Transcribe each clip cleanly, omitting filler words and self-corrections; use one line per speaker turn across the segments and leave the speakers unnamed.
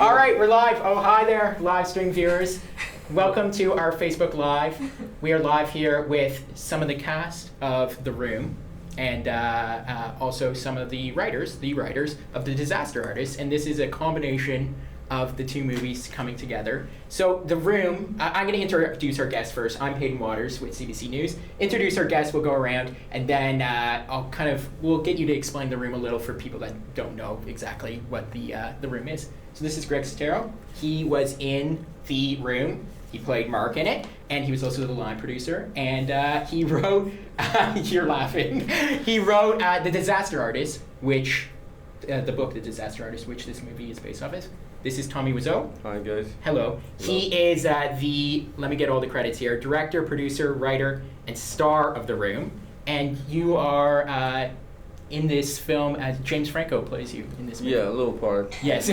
All right, we're live. Oh, hi there, live stream viewers. Welcome to our Facebook Live. We are live here with some of the cast of The Room and also some of the writers of The Disaster Artist. And this is a combination of the two movies coming together. So The Room, I'm going to introduce our guest first. I'm Hayden Waters with CBC News. Introduce our guest, we'll go around, and then we'll get you to explain The Room a little for people that don't know exactly what The Room is. So this is Greg Sestero. He was in The Room. He played Mark in it, and he was also the line producer. And he wrote, you're laughing, he wrote The Disaster Artist, which, the book The Disaster Artist, which this movie is based off of. This is Tommy Wiseau.
Hi, guys.
Hello. He is let me get all the credits here, director, producer, writer, and star of The Room. And you are in this film as James Franco plays you in this movie.
Yeah, a little part.
Yes.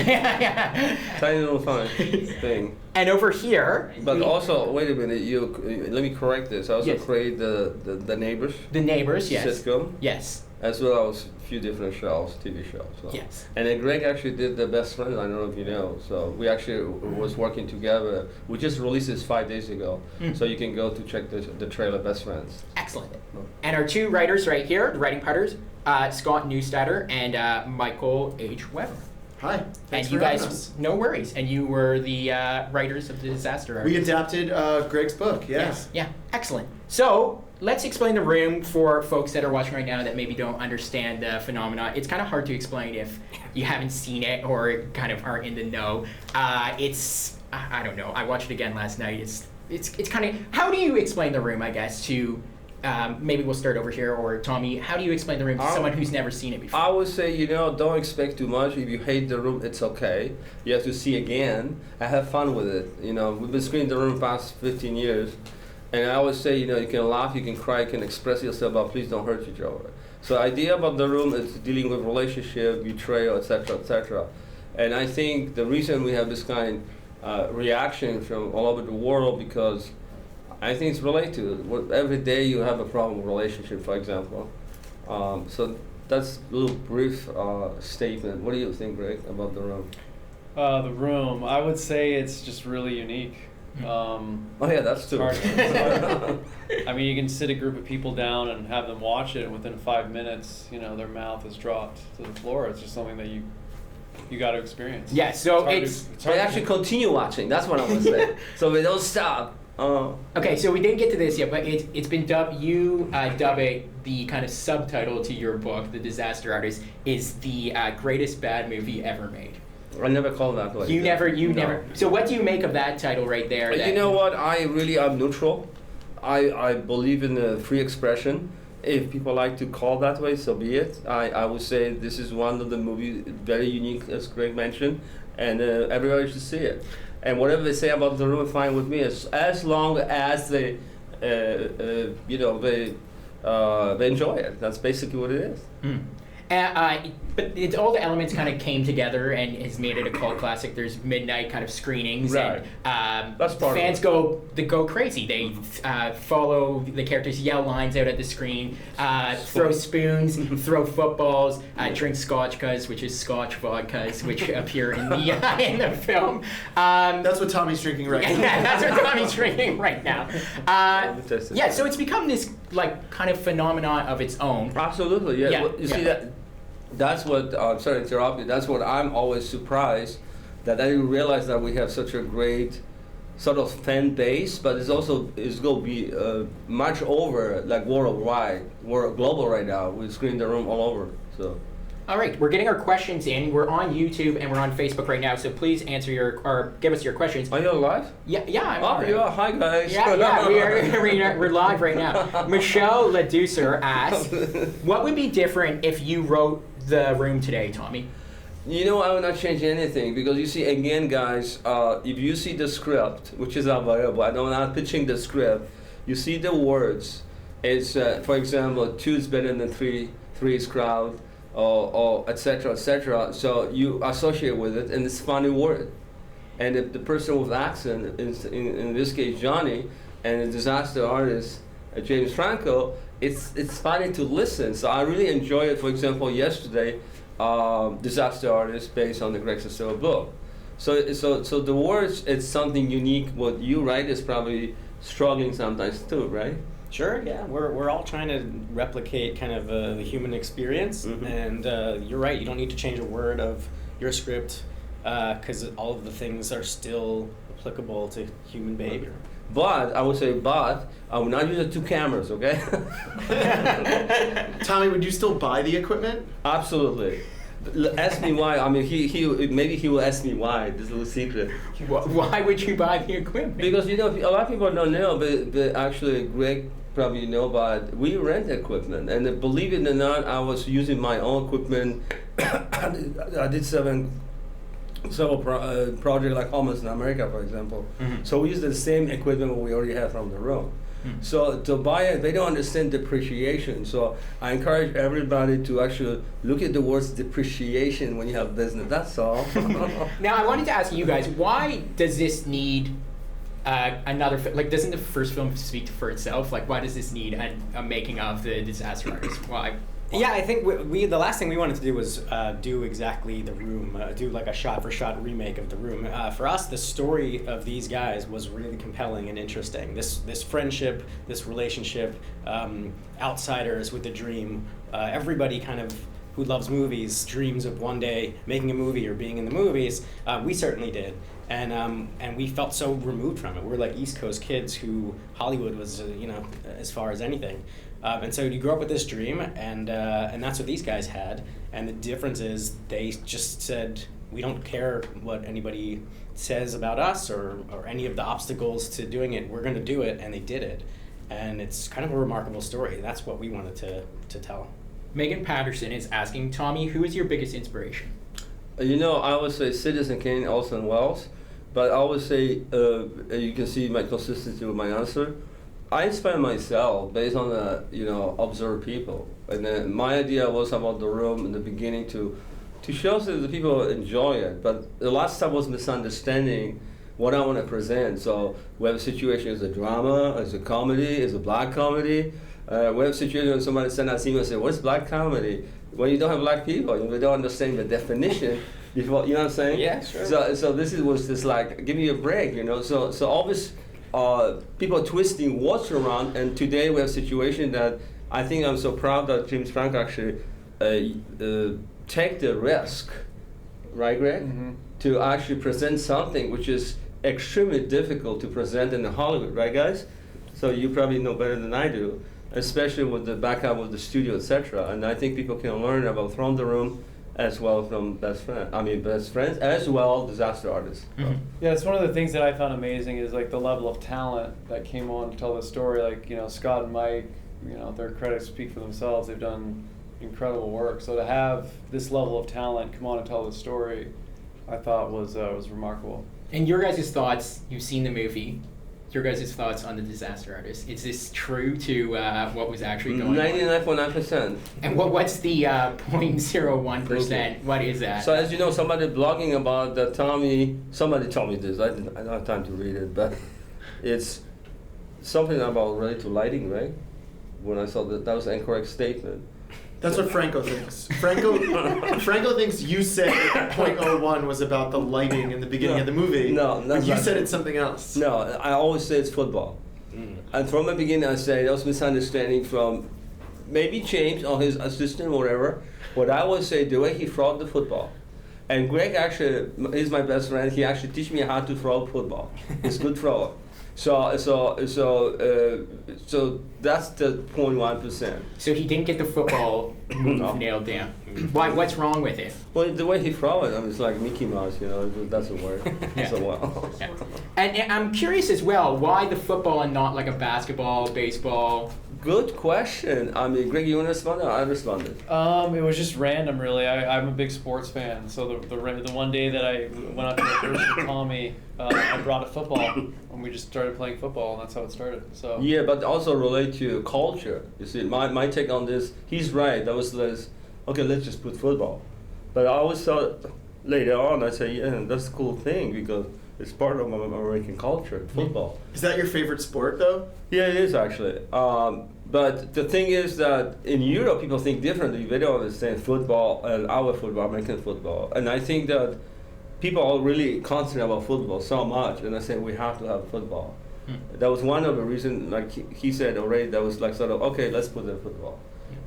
Tiny little thing.
And over here...
But also, wait a minute, let me correct this. I also created the Neighbors.
The Neighbors, yes.
Sitcom.
Yes.
As well as a few different shows, TV shows. So.
Yes.
And then Greg actually did The Best Friend, I don't know if you know. So we actually was working together. We just released this 5 days ago. So you can go to check the trailer, Best Friends.
Excellent. And our two writers right here, the writing partners, Scott Neustadter and Michael H. Weber.
Hi.
And you guys, no worries. And you were the writers of The Disaster Artist.
We adapted Greg's book,
Yes. Yeah, excellent. So let's explain The Room for folks that are watching right now that maybe don't understand the phenomena. It's kind of hard to explain if you haven't seen it or kind of aren't in the know. I don't know. I watched it again last night. It's kind of, how do you explain The Room, I guess, to maybe we'll start over here, or Tommy, how do you explain The Room to someone who's never seen it before?
I would say, don't expect too much. If you hate The Room, it's okay. You have to see again and have fun with it. We've been screening The Room past 15 years, and I always say, you can laugh, you can cry, you can express yourself, but please don't hurt each other. So the idea about The Room is dealing with relationship, betrayal, etc., etc. And I think the reason we have this kind of reaction from all over the world, because I think it's related to every day you have a problem with relationship, for example. So that's a little brief statement. What do you think, Greg, about The Room?
The Room, I would say it's just really unique.
Oh yeah, that's true.
I mean, you can sit a group of people down and have them watch it, and within 5 minutes, their mouth is dropped to the floor. It's just something that you got to experience.
Yeah, so
they actually continue watching. That's what I would say. So we don't stop.
Okay, so we didn't get to this yet, but it's been dubbed. You dub it, the kind of subtitle to your book, The Disaster Artist, is the greatest bad movie ever made.
I never called that like
You
that.
never. So what do you make of that title right there?
You know what? I'm neutral. I believe in the free expression. If people like to call that way, so be it. I would say this is one of the movies very unique, as Greg mentioned, and everybody should see it. And whatever they say about The Room is fine with me, as long as they, they enjoy it. That's basically what it is.
But all the elements kind of came together and has made it a cult classic. There's midnight kind of screenings,
right.
And
that's part
fans
of
it. go crazy. They follow the characters, yell lines out at the screen, throw spoons, throw footballs, drink scotchkas, which is Scotch vodkas, which appear in the film.
That's what Tommy's drinking right now.
Yeah, that's what Tommy's drinking right now. Yeah, so it's become this kind of phenomenon of its own.
Absolutely, yeah. Well, you see that's what, sorry to interrupt you, that's what I'm always surprised, that I didn't realize that we have such a great sort of fan base, but it's going to be much over, worldwide, global right now. We're screening The Room all over, so.
All right, we're getting our questions in. We're on YouTube and we're on Facebook right now, so please give us your questions.
Are you live?
Yeah, I'm
right. Yeah, hi guys.
Yeah, we're live right now. Michelle Leducer asks, what would be different if you wrote The Room today, Tommy?
I will not change anything, because you see, again, guys, if you see the script, which is available, I'm not pitching the script, you see the words. It's, for example, 2 is better than 3, 3 is crowd, or etc., etc. So you associate with it, and it's a funny word. And if the person with accent, in this case Johnny, and the disaster artist James Franco, it's funny to listen. So I really enjoy it. For example, yesterday, Disaster Artist, based on the Greg Sestero book. So the words, it's something unique. What you write is probably struggling sometimes too, right?
Sure, yeah. We're all trying to replicate kind of the human experience, and you're right. You don't need to change a word of your script because all of the things are still applicable to human behavior.
But I would say, I would not use the 2 cameras, okay?
Tommy, would you still buy the equipment?
Absolutely. Ask me why. I mean, maybe he will ask me why. This little secret.
Why would you buy the equipment?
Because a lot of people don't know, but actually, Greg probably know. But we rent equipment, and believe it or not, I was using my own equipment. I did several projects like Homeless in America, for example. So we use the same equipment we already have from the room. So to buy it, they don't understand depreciation. So I encourage everybody to actually look at the words depreciation when you have business. That's all.
Now I wanted to ask you guys, why does this need another like? Doesn't the first film speak for itself? Like, why does this need a making of the Disaster Artist? Why?
Yeah, I think we the last thing we wanted to do was do exactly The Room, do like a shot-for-shot remake of The Room. For us, the story of these guys was really compelling and interesting. This friendship, this relationship, outsiders with a dream. Everybody kind of who loves movies dreams of one day making a movie or being in the movies. We certainly did. And we felt so removed from it. We're like East Coast kids who Hollywood was, as far as anything. And so you grow up with this dream, and that's what these guys had. And the difference is they just said, we don't care what anybody says about us or any of the obstacles to doing it. We're going to do it, and they did it. And it's kind of a remarkable story. That's what we wanted to tell.
Megan Patterson is asking, Tommy, who is your biggest inspiration?
I would say Citizen Kane, Orson Welles, but I would say, you can see my consistency with my answer. I inspire myself based on observe people, and then my idea was about The Room in the beginning to show that the people enjoy it. But the last time was misunderstanding what I want to present. So we have a situation as a drama, as a comedy, as a black comedy. We have a situation when somebody sent us email and said, "What's black comedy?" When you don't have black people, they don't understand the definition. Before, you know what I'm saying?
Yeah, sure.
So was just like, give me a break, So all this. People twisting words around, and today we have a situation that I think I'm so proud that James Franco actually take the risk, right, Greg, to actually present something which is extremely difficult to present in Hollywood, right, guys? So you probably know better than I do, especially with the backup of the studio, etc. And I think people can learn about From the Room as well from best friends, as well disaster artists.
Yeah, it's one of the things that I found amazing is like the level of talent that came on to tell the story. Like, Scott and Mike, their credits speak for themselves. They've done incredible work. So to have this level of talent come on and tell the story, I thought was remarkable.
And your guys' thoughts, you've seen the movie, your guys' thoughts on the Disaster Artist. Is this true to what was actually going on?
99.9%.
And what's the 0.01%? What is that?
So as you know, somebody blogging about that somebody told me this, I don't have time to read it, but it's something about related to lighting, right? When I saw that was an incorrect statement.
That's what Franco thinks. Franco thinks you said that 0.01 was about the lighting in the beginning of the movie.
No,
but you said it's something else.
No, I always say it's football. And from the beginning, I say there was misunderstanding from maybe James or his assistant or whatever. What I always say, the way he throwed the football. And Greg actually is my best friend. He actually teach me how to throw football. He's a good thrower. So that's the 0.1%.
So he didn't get the football move nailed down. Why? What's wrong with it?
Well, the way he throw it, it's like Mickey Mouse, it doesn't work so well.
Yeah. And I'm curious as well, why the football and not like a basketball, baseball?
Good question. Greg, you want to respond? I responded.
It was just random, really. I'm a big sports fan, so the one day that I went out to the first with Tommy, I brought a football, and we just started playing football, and that's how it started. So
yeah, but also relate to culture. You see, my take on this, he's right. That was this. Okay, let's just put football. But I always thought later on, I say, yeah, that's a cool thing because it's part of American culture, football.
Is that your favorite sport, though?
Yeah, it is actually. But the thing is that in Europe, people think differently. They don't understand football and our football, American football. And I think that people are really concerned about football so much, and I said we have to have football. That was one of the reasons, like he said already, that was like sort of, okay, let's put the football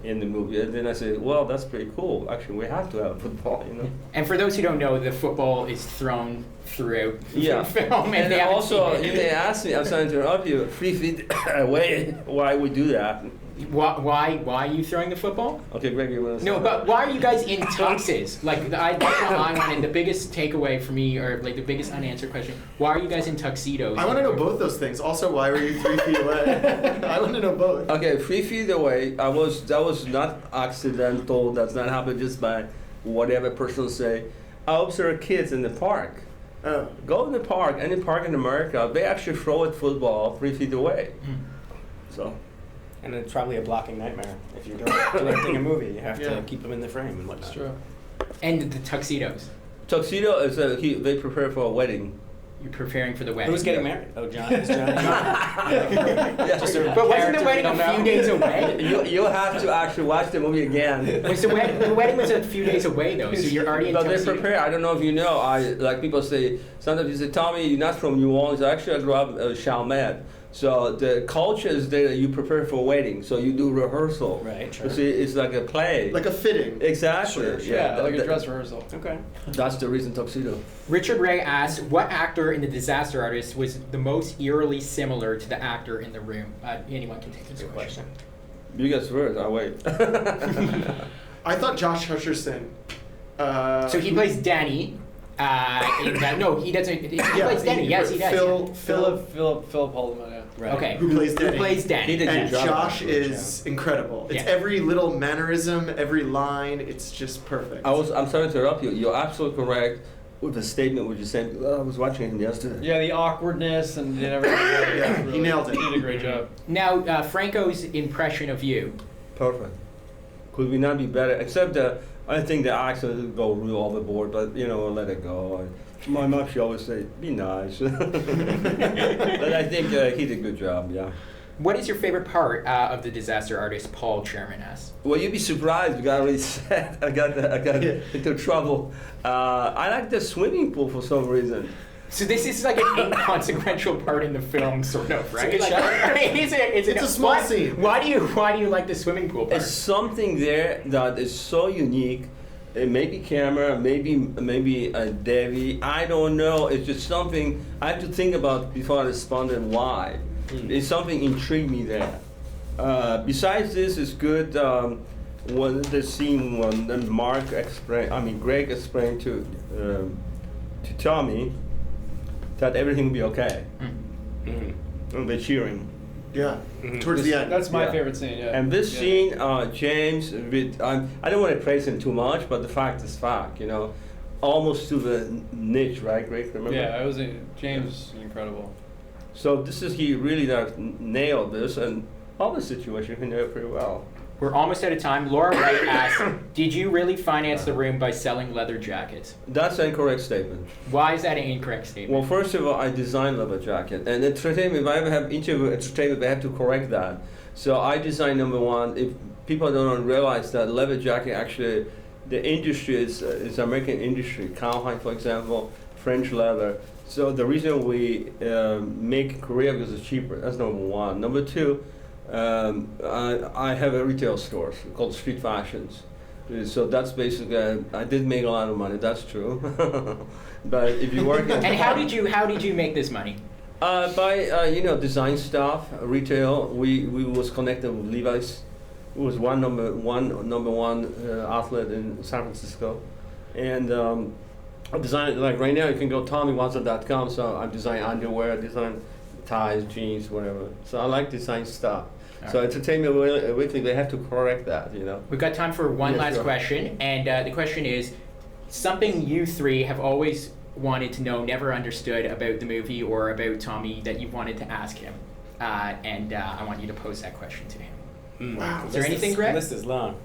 in the movie. And then I said, well, that's pretty cool. Actually, we have to have football, you know.
And for those who don't know, the football is thrown throughout
Yeah.
the film.
And
they haven't
also,
seen it.
you may ask me, I'm sorry to interrupt you, 3 feet away, why we do that?
Why are you throwing the football?
Okay, Greg, you want to
No, but why are you guys in tuxes? Like, that's what I wanted. The biggest takeaway for me, or like the biggest unanswered question, why are you guys in tuxedos?
I want to know both those things. Also, why were you 3 feet away? I want to know both.
Okay, 3 feet away, that was not accidental, that's not happened just by whatever person say. I observe kids in the park.
Oh.
Go in the park, any park in America, they actually throw a football 3 feet away. So.
And it's probably a blocking nightmare. If you're directing a movie, you have
Yeah.
to keep them in the frame and whatnot.
It's true.
And the tuxedos.
Tuxedo is they prepare for a wedding.
You're preparing for the wedding.
Who's getting married? Oh, John. Is John? Just a
But wasn't
character
the
we
wedding
don't
a few
know?
days away?
You have to actually watch the movie again.
Was the wedding was a few days away though, so you're already in
But they
tuxedo.
prepare. I don't know if you know. Like people say. Sometimes you say, Tommy, you're not from New Orleans. Actually, I grew up in Chalmette. So the culture is there that you prepare for a wedding. So you do rehearsal.
Right, sure.
You see, it's like a play.
Like a fitting.
Exactly.
Sure, sure.
Yeah, like a
that-
dress rehearsal.
Okay.
That's the reason tuxedo.
Richard Ray asks, what actor in The Disaster Artist was the most eerily similar to the actor in The Room? Anyone can take this
Good
question.
You guys first. I'll wait.
I thought Josh Hutcherson.
So he plays Danny. In that, no, he doesn't. He plays Danny. Yes, he does.
Philip,
Philip Haldeman, yeah.
Right.
Okay.
Who plays Danny.
Who plays Danny?
He did
and
good job.
Josh is incredible. It's
Yeah.
every little mannerism, every line. It's just perfect.
I'm sorry to interrupt you. You're absolutely correct with the statement which you said. I was watching him yesterday.
Yeah, the awkwardness and everything.
Yeah, he nailed it.
He did a great job.
Now, Franco's impression of you.
Perfect. Could we not be better? Except I think the accent go real overboard, but we'll let it go. My mom, she always say, be nice. But I think he did a good job, yeah.
What is your favorite part of The Disaster Artist? Paul Chairman asks.
Well, you'd be surprised because I already said I got into trouble. I like the swimming pool for some reason.
So this is like an inconsequential part in the film, sort of, right?
good shot.
It's a small scene.
Why do you like the swimming pool part?
It's something there that is so unique. It may be camera, maybe a Debbie. I don't know. It's just something I have to think about before I respond and why. It's something intrigued me there. Besides this, it's good. When the scene when Greg explained to Tommy that everything will be okay. And they're cheering.
Yeah. Towards the end.
That's my
Yeah.
favorite scene, yeah.
And this
Yeah.
scene, James, I don't want to praise him too much, but the fact is fact, almost to the niche, right, Greg? Remember?
Yeah, James is incredible.
So he really nailed this, and all the situation he nailed pretty well.
We're almost out of time. Laura Wright asks, did you really finance The Room by selling leather jackets?
That's an incorrect statement.
Why is that an incorrect statement?
Well, first of all, I design leather jacket, and entertainment. If I ever have interview entertainment, they have to correct that. So I design number one. If people don't realize that leather jacket actually, the industry is American industry. Cowhide, for example, French leather. So the reason we make in Korea because it's cheaper. That's number one. Number two, I have a retail store called Street Fashions. So that's basically, I did make a lot of money, that's true. But if you work in...
And how did you make this money?
By design stuff, retail. We was connected with Levi's. It was number one outlet in San Francisco. And I design, like right now you can go TommyWatson.com, so I design underwear, I design ties, jeans, whatever. So I like design stuff. So Entertainment Weekly, they have to correct that,
We've got time for one last question, and the question is something you three have always wanted to know, never understood about the movie or about Tommy that you wanted to ask him, and I want you to pose that question to him.
Wow.
Is there anything, Greg?
The list is long.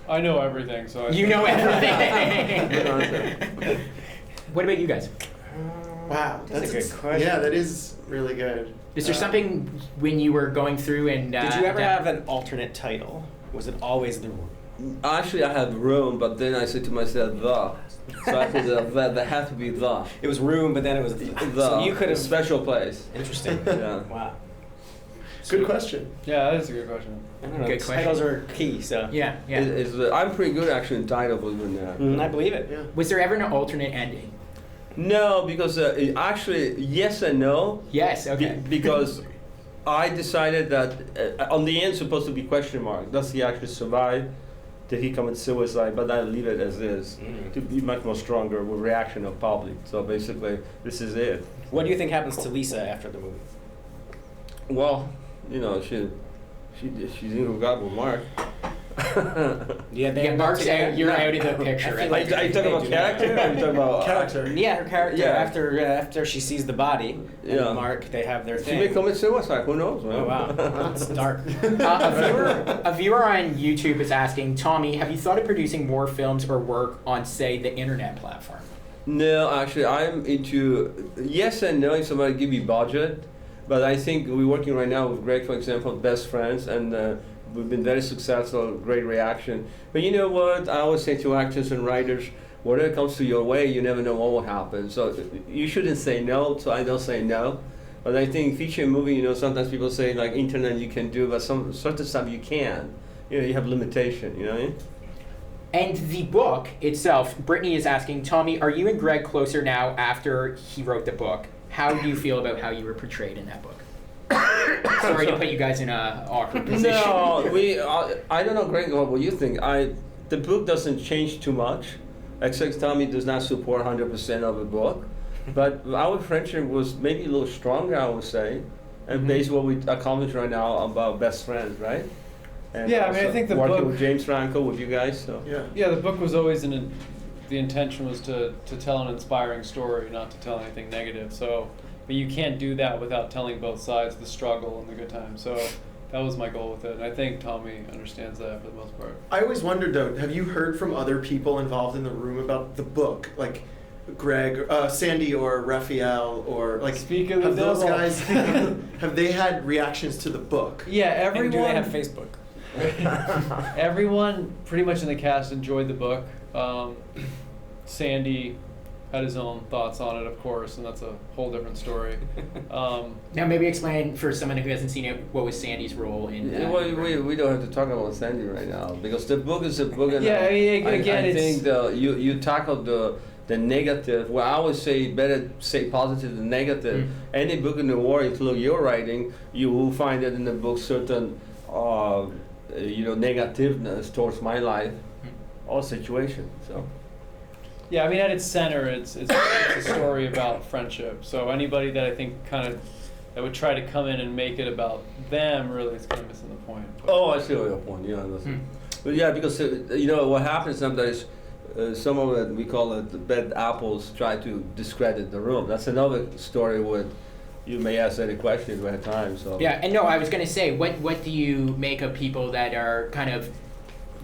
I know everything, so
You know everything. What about you guys?
Wow.
That's a good question.
Yeah, that is really good.
Is there something when you were going through and
Did you ever have an alternate title? Was it always The Room?
Actually, I have room, but then I said to myself, the. So I put the had to be the.
It was room, but then it was the. So you could have
special place.
Interesting.
Yeah.
Wow.
Good question.
Yeah, that is a good question.
I don't know.
Good question.
Titles are key, so.
Yeah, yeah.
I'm pretty good actually in title, believe it or not.
I believe it.
Yeah.
Was there ever an alternate ending?
No, because actually, yes and no.
Yes, okay.
Because I decided that on the end supposed to be question mark. Does he actually survive? Did he commit suicide? But I leave it as is to be much more stronger with reaction of public. So basically, this is it.
What do you think happens to Lisa after the movie?
Well, you know, she's in regard with Mark.
Yeah, Mark's out. You're out of the picture.
I feel
Are you talking about character? Or are you talking about
Character.
Yeah, her character
Yeah.
after she sees the body
Yeah.
and Mark, they have their
She
thing.
may commit suicide. Who knows, man?
Oh wow, that's dark.
A viewer on YouTube is asking, Tommy, have you thought of producing more films or work on, say, the internet platform?
No, actually, I'm into yes and no if somebody give me budget. But I think we're working right now with Greg, for example, Best Friends, and we've been very successful, great reaction. But you know what? I always say to actors and writers, whatever comes to your way, you never know what will happen. So you shouldn't say no, so I don't say no. But I think feature movie, you know, sometimes people say like internet you can do, but some certain stuff you can't. You know, you have limitation, you know what I mean?
And the book itself, Brittany is asking, Tommy, are you and Greg closer now after he wrote the book? How do you feel about how you were portrayed in that book? Sorry to put you guys in an awkward position.
No, I don't know, Greg, what you think. The book doesn't change too much, except Tommy does not support 100% of the book. But our friendship was maybe a little stronger, I would say, and based on what we accomplished right now about Best Friends, right? And
Yeah, I mean, I
also
think the
working
book-
with James Franco, with you guys, so.
Yeah.
Yeah, the book was always the intention was to tell an inspiring story, not to tell anything negative. So, but you can't do that without telling both sides, the struggle and the good times. So that was my goal with it, and I think Tommy understands that for the most part.
I always wondered though, have you heard from other people involved in the room about the book? Like Greg, Sandy or Raphael or like
Speak of the
have those
devil.
guys have they had reactions to the book?
Yeah,
And
everyone.
do they have Facebook?
Everyone pretty much in the cast enjoyed the book. Sandy had his own thoughts on it, of course, and that's a whole different story.
Now maybe explain for someone who hasn't seen it, what was Sandy's role in
Yeah, well, we don't have to talk about Sandy right now because the book is a book, and
Yeah, I mean, again,
I
it's-
think you tackled the negative. Well, I always say better say positive than negative. Any book in the world, including your writing, you will find that in the book certain negativeness towards my life or situation. So.
Yeah, I mean, at its center, it's a story about friendship. So anybody that I think that would try to come in and make it about them really is kind of missing the point.
Oh, I see your point. Yeah, but yeah, because what happens sometimes. Some of it, we call it the bad apples, try to discredit the room. That's another story where you may ask any question if we have time. So.
Yeah, and no, I was going to say, what do you make of people that are kind of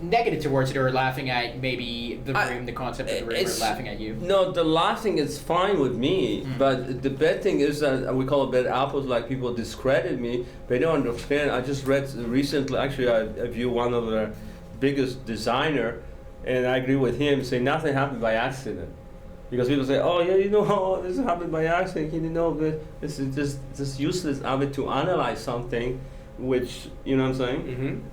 negative towards it or laughing at maybe the room, the concept of the room, or laughing at you?
No, the laughing is fine with me, but the bad thing is that we call it bad apples, like people discredit me. They don't understand. I just read recently, actually, I view one of the biggest designer, and I agree with him, say nothing happened by accident. Because people say, oh yeah, this happened by accident, this is just useless of it to analyze something, which, you know what I'm saying?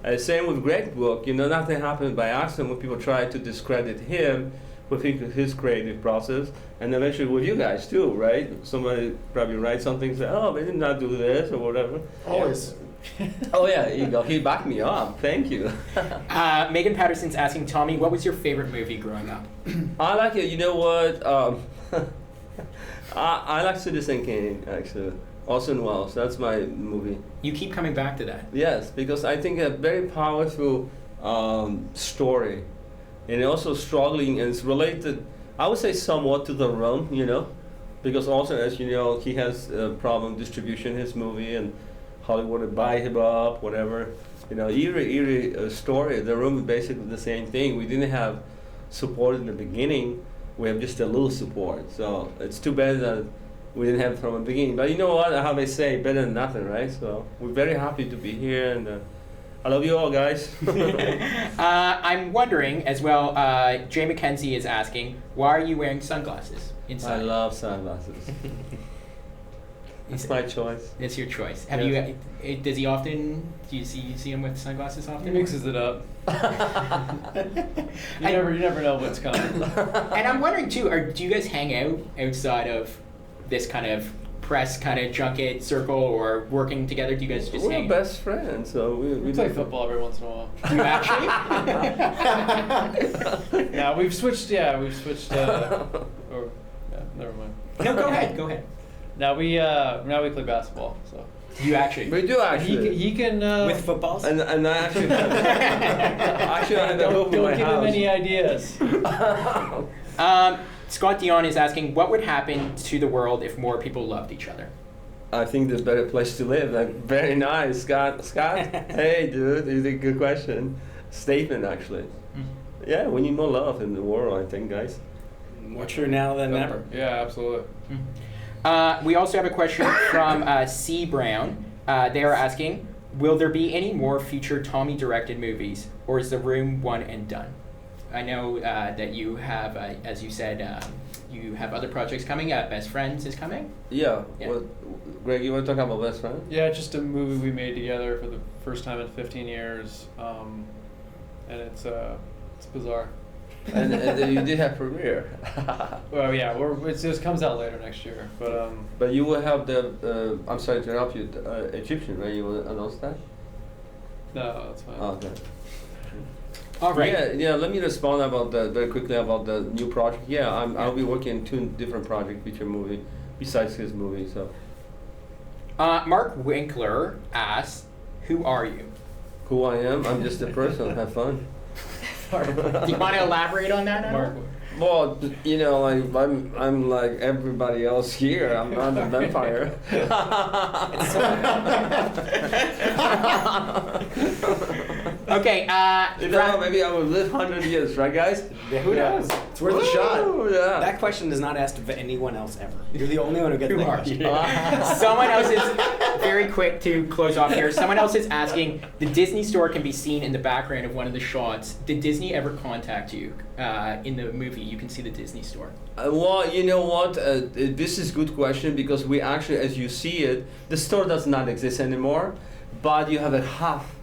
Mm-hmm.
Same with Greg's book, nothing happened by accident when people try to discredit him with his creative process, and eventually with you guys too, right? Somebody probably writes something and say, oh, they did not do this or whatever.
Always.
Oh yeah, there you go. He backed me up. Thank you.
Megan Patterson's asking, Tommy, what was your favorite movie growing up?
I like it. You know what? I like Citizen Kane, actually. Orson Welles. That's my movie.
You keep coming back to that.
Yes, because I think a very powerful story, and also struggling, and it's related, I would say, somewhat to the room, because also, as you know, he has a problem distribution his movie, and Hollywood would buy him up, whatever. Eerie story. The room is basically the same thing. We didn't have support in the beginning. We have just a little support. So it's too bad that we didn't have it from the beginning. But you know what? How they say, better than nothing, right? So we're very happy to be here, and I love you all, guys.
I'm wondering as well, Jay McKenzie is asking, why are you wearing sunglasses inside?
I love sunglasses. It's my choice.
It's your choice. Have
Yeah.
you? Does he often? Do you see him with sunglasses often?
He mixes it up. You never know what's coming.
And I'm wondering too. Do you guys hang out outside of this kind of press kind of junket circle or working together? Do you guys just
We're
hang?
best friends, so
We play football every once in a while.
Do you actually?
Yeah, we've switched. Never mind.
No, go ahead. Go ahead.
Now we play basketball. So
You actually.
We do actually.
he can
With footballs?
And I actually actually I had to
don't
go my
give him
house.
any ideas.
Scott Dion is asking, what would happen to the world if more people loved each other?
I think there's a better place to live. Like, very nice, Scott. Hey, dude, it's a good question. Statement, actually. Yeah, we need more love in the world, I think, guys.
More true now than ever.
Yeah, absolutely.
We also have a question from C. Brown. They are asking, will there be any more future Tommy-directed movies, or is The Room one and done? I know that you have, as you said, you have other projects coming. Best Friends is coming.
Yeah.
Yeah.
Well, Greg, you want to talk about Best Friend?
Yeah, just a movie we made together for the first time in 15 years, and it's bizarre.
and you did have premiere.
Well, yeah, it just comes out later next year, but
But you will have the, I'm sorry to interrupt you, Egyptian, right? You will announce that?
no, that's fine.
Oh, okay.
All right.
Yeah. Let me respond about very quickly about the new project. Yeah, I'll be working on 2 different projects, feature movie, besides his movie. So,
Mark Winkler asks, who are you?
who I am? I'm just a person. Have fun.
Do you want to elaborate on that?
Mark,
Well, you know, like I'm like everybody else here. I'm not a vampire.
Okay.
You know, maybe I will live 100 years, right, guys?
Who knows? It's worth a shot.
Ooh, yeah.
That question is not asked of anyone else ever. You're the only one who gets
Who
that
are
question.
you? Someone else is very quick to close off here. Someone else is asking, the Disney store can be seen in the background of one of the shots. Did Disney ever contact you in the movie? You can see the Disney store.
Well, you know what? This is a good question because we actually, as you see it, the store does not exist anymore, but you have a half.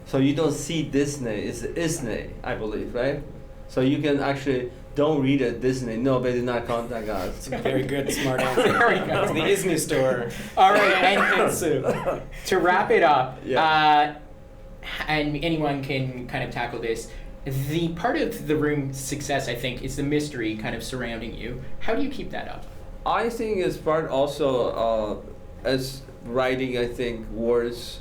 So you don't see Disney. It's Isney, I believe, right? So you can actually don't read it Disney. No, they did not contact us.
Very good, smart answer.
There we go.
It's the Disney store.
All right, and
Soup.
to wrap it up,
Yeah.
and anyone can kind of tackle this, the part of The Room's success, I think, is the mystery kind of surrounding you. How do you keep that up?
I think it's part also as writing, I think, words.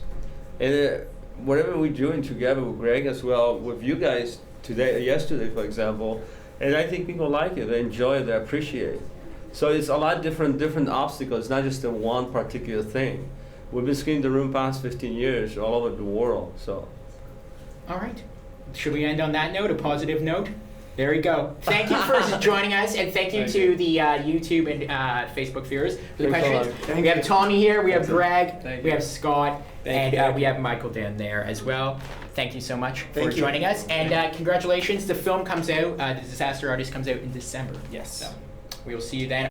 And whatever we're doing together with Greg as well, with you guys yesterday, for example, and I think people like it, they enjoy it, they appreciate it. So it's a lot different obstacles, not just the one particular thing. We've been screening The Room past 15 years all over the world, so.
All right. Should we end on that note, a positive note? There we go. Thank you for joining us, and thank you to the YouTube and Facebook viewers for the
Thanks a lot.
questions. We have Tommy here, we have Greg,
Thank
we
you.
have Scott,
Thank
and
you.
we have Michael down there as well. Thank you so much for
Thank you.
joining us, and congratulations. The film comes out, The Disaster Artist comes out in December.
Yes.
So we will see you then.